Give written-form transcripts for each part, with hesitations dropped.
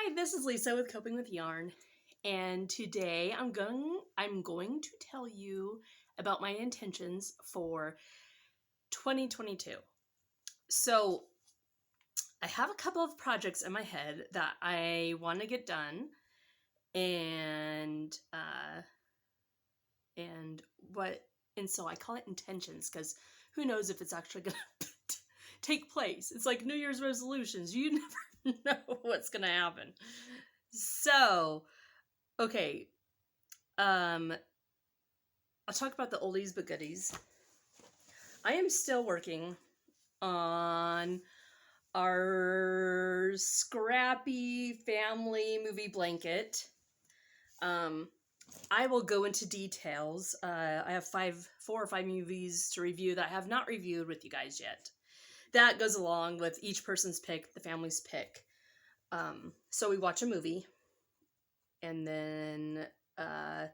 Hi, this is Lisa with Coping with Yarn, and today I'm going to tell you about my intentions for 2022. So, I have a couple of projects in my head that I want to get done, and so I call it intentions because who knows if it's actually going to take place. It's like New Year's resolutions. You never know what's going to happen. So, okay, I'll talk about the oldies but goodies. I am still working on our scrappy family movie blanket. I will go into details. I have 4 or 5 movies to review that I have not reviewed with you guys yet. That goes along with each person's pick, the family's pick. So we watch a movie, and then I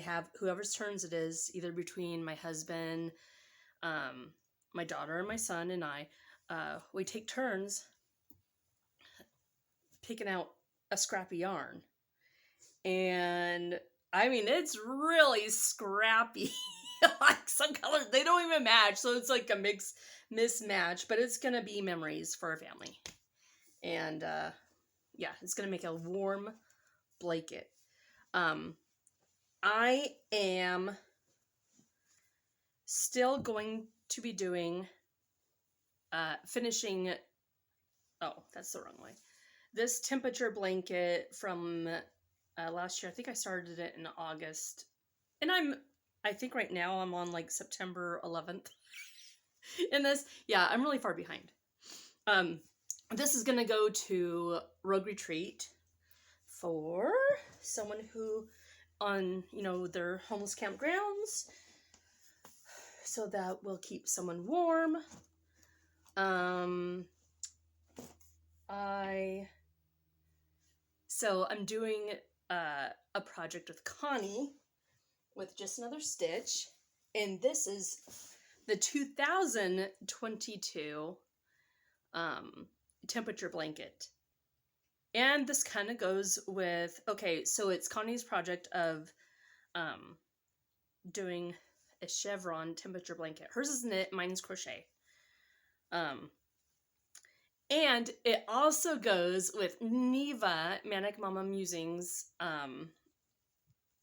have whoever's turns it is, either between my husband, my daughter and my son and I, we take turns picking out a scrappy yarn. And I mean, it's really scrappy. Like some colors, they don't even match. So it's like a mismatch, but it's going to be memories for our family. And yeah, it's going to make a warm blanket. I am still going to be doing, finishing, oh, that's the wrong way. This temperature blanket from last year. I think I started it in August. And I think right now I'm on like September 11th in this. Yeah, I'm really far behind. This is going to go to Rogue Retreat for someone who on, their homeless campgrounds. So that will keep someone warm. So I'm doing a project with Connie with Just Another Stitch, and this is the 2022 temperature blanket. And this kind of goes with, okay, so it's Connie's project of doing a chevron temperature blanket. Hers is knit, mine's crochet. And it also goes with Neva, Manic Mama Musings,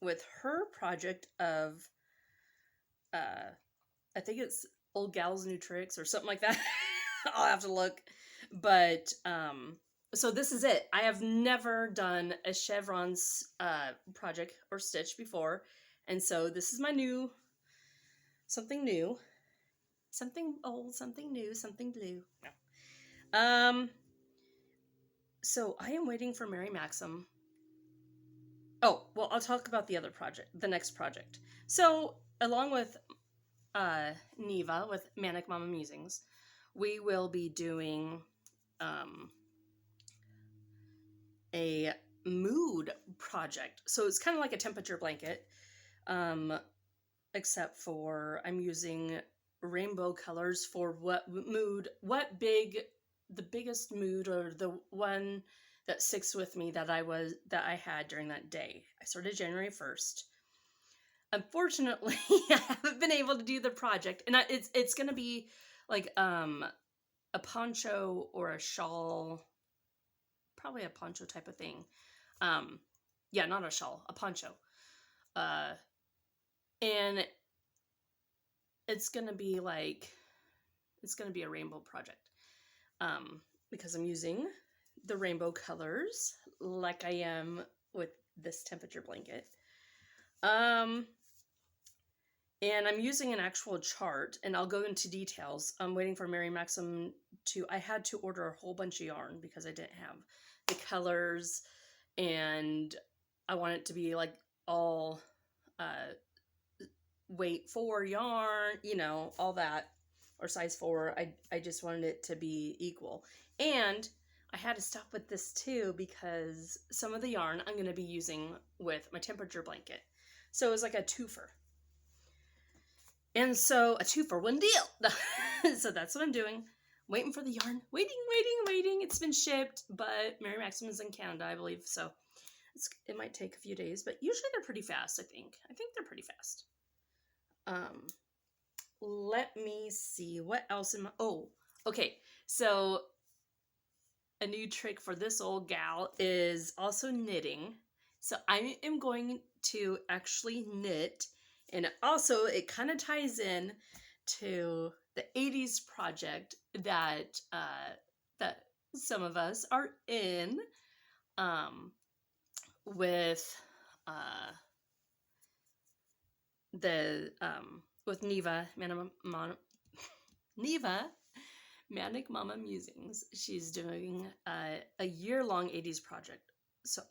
with her project of, I think it's Old Gals New Tricks or something like that. I'll have to look. But, so this is it. I have never done a chevrons project or stitch before. And so this is my something new. Something old, something new, something blue. No. So I am waiting for Mary Maxim. Oh, well, I'll talk about the next project. So, along with Neva, with Manic Mama Musings, we will be doing a mood project. So it's kind of like a temperature blanket, except for I'm using rainbow colors for the biggest mood, or the one that sticks with me that I had during that day. I started January 1st. Unfortunately, I haven't been able to do the project, and it's going to be like a poncho or a shawl, probably a poncho type of thing. Yeah, not a shawl, a poncho. And it's going to be a rainbow project. Because I'm using the rainbow colors like I am with this temperature blanket. And I'm using an actual chart, and I'll go into details. I'm waiting for Mary Maxim I had to order a whole bunch of yarn because I didn't have the colors, and I want it to be like all weight 4 yarn, all that, or size 4. I just wanted it to be equal. And I had to stop with this too because some of the yarn I'm going to be using with my temperature blanket. So it was like a twofer. And so a 2 for 1 deal. So that's what I'm doing. waiting for the yarn. Waiting. It's been shipped, but Mary Maxim is in Canada, I believe, so it might take a few days, but usually they're pretty fast, I think. I think they're pretty fast. Let me see. What else in my... Oh, okay. So a new trick for this old gal is also knitting. So I am going to actually knit, and also it kind of ties in to the 80s project that that some of us are in, with with Neva Manic Mama Musings. She's doing a year-long 80s project. So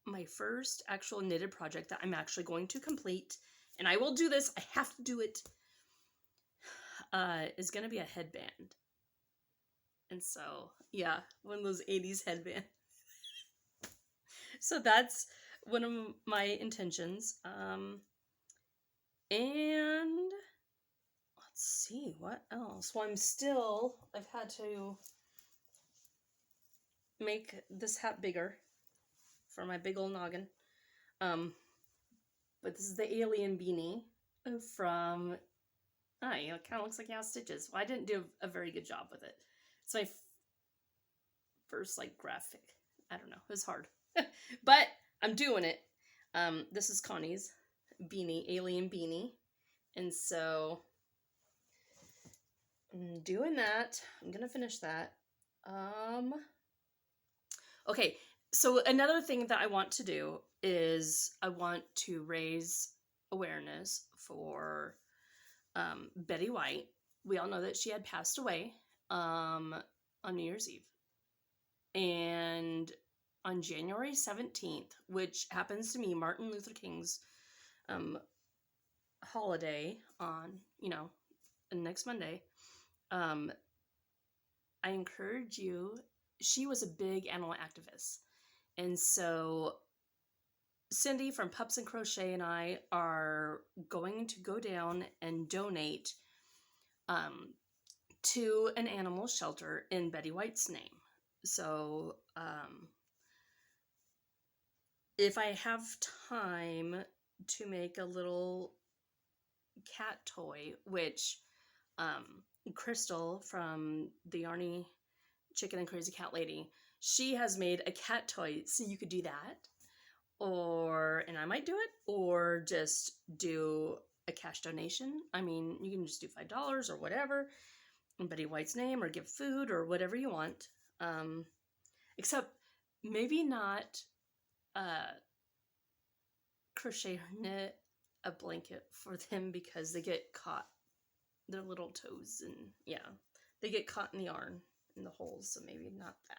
my first actual knitted project that I'm actually going to complete, and I will do this, I have to do it, is going to be a headband. And so, yeah, one of those 80s headbands. So that's one of my intentions. And let's see, what else? Well, I've had to make this hat bigger for my big old noggin. But this is the alien beanie from, it kind of looks like it has stitches. Well, I didn't do a very good job with it. It's my first, like, graphic. I don't know, it was hard. But I'm doing it. This is Connie's beanie, alien beanie. And so I'm doing that. I'm gonna finish that. Okay, so another thing that I want to do is I want to raise awareness for Betty White. We all know that she had passed away on New Year's Eve. And on January 17th, which happens to be Martin Luther King's holiday on, next Monday, I encourage you. She was a big animal activist. And so Cindy from Pups and Crochet and I are going to go down and donate to an animal shelter in Betty White's name. So if I have time to make a little cat toy, which Crystal from the Yarny Chicken and Crazy Cat Lady, she has made a cat toy, so you could do that, and I might do it, or just do a cash donation. I mean, you can just do $5 or whatever in Betty White's name, or give food, or whatever you want. Except maybe not crochet or knit a blanket for them, because they get caught, their little toes, and they get caught in the yarn in the holes, so maybe not that.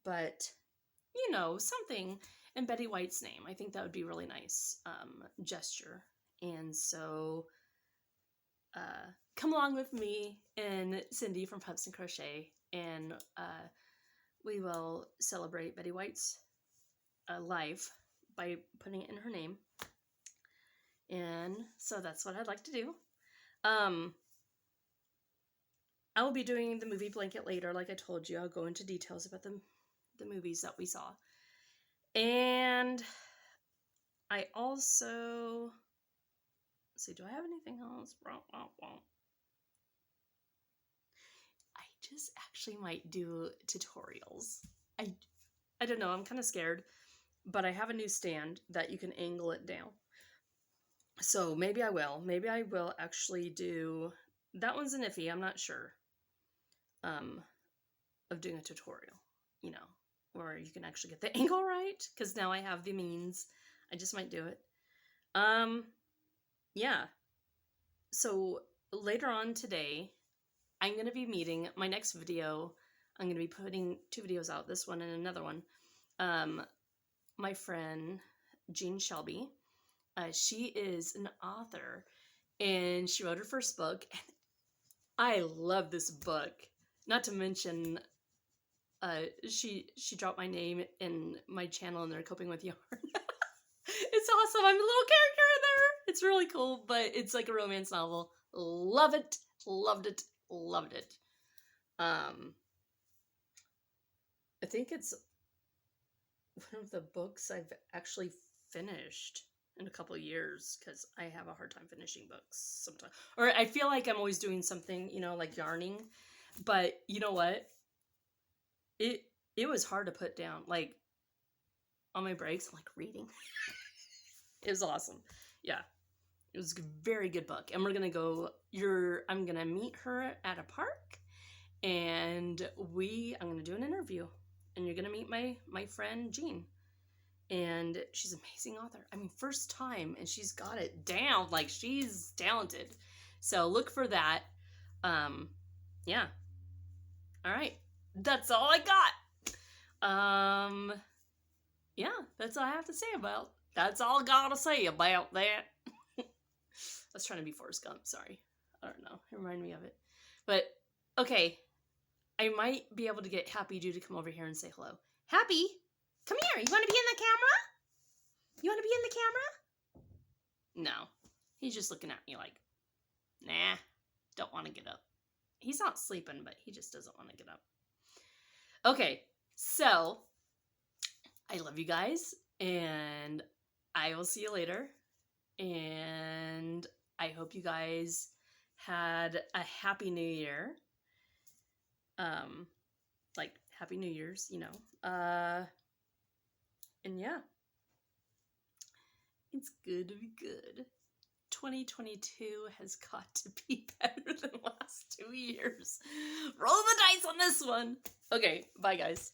But something in Betty White's name, I think that would be really nice gesture. And so come along with me and Cindy from Pups and Crochet, and we will celebrate Betty White's life by putting it in her name. And so that's what I'd like to do. I will be doing the movie blanket later. Like I told you, I'll go into details about the movies that we saw. And I also, let's see, do I have anything else? I just actually might do tutorials. I don't know, I'm kind of scared, but I have a new stand that you can angle it down. So maybe I will. Maybe I will actually do, that one's an iffy, I'm not sure, of doing a tutorial, where you can actually get the angle right, because now I have the means. I just might do it. Yeah. So later on today, I'm going to be meeting my next video. I'm going to be putting 2 videos out, this one and another one. My friend, Jean Shelby, she is an author, and she wrote her first book, and I love this book. Not to mention, she dropped my name in my channel, and they're Coping with Yarn. It's awesome. I'm a little character in there. It's really cool, but it's like a romance novel. Love it. Loved it. Loved it. I think it's one of the books I've actually finished in a couple of years, because I have a hard time finishing books sometimes. Or I feel like I'm always doing something, like yarning. But you know what? It was hard to put down. Like on my breaks, I'm like reading. It was awesome. Yeah. It was a very good book. And we're gonna go I'm gonna meet her at a park, and I'm gonna do an interview. And you're gonna meet my friend Jean. And she's an amazing author. I mean, first time, and she's got it down. Like, she's talented. So look for that. Yeah. All right. That's all I got. Yeah, that's all I have to say about. That's all I gotta say about that. I was trying to be Forrest Gump. Sorry. I don't know. It reminded me of it. But okay, I might be able to get Happy Dude to come over here and say hello. Happy, come here. You want to be in the camera? You want to be in the camera? No. He's just looking at me like, nah, don't want to get up. He's not sleeping, but he just doesn't want to get up. Okay, so I love you guys, and I will see you later. And I hope you guys had a happy new year. Like happy New Year's, and yeah, it's good to be good. 2022 has got to be better than the last 2 years. Roll the dice on this one. Okay, bye guys.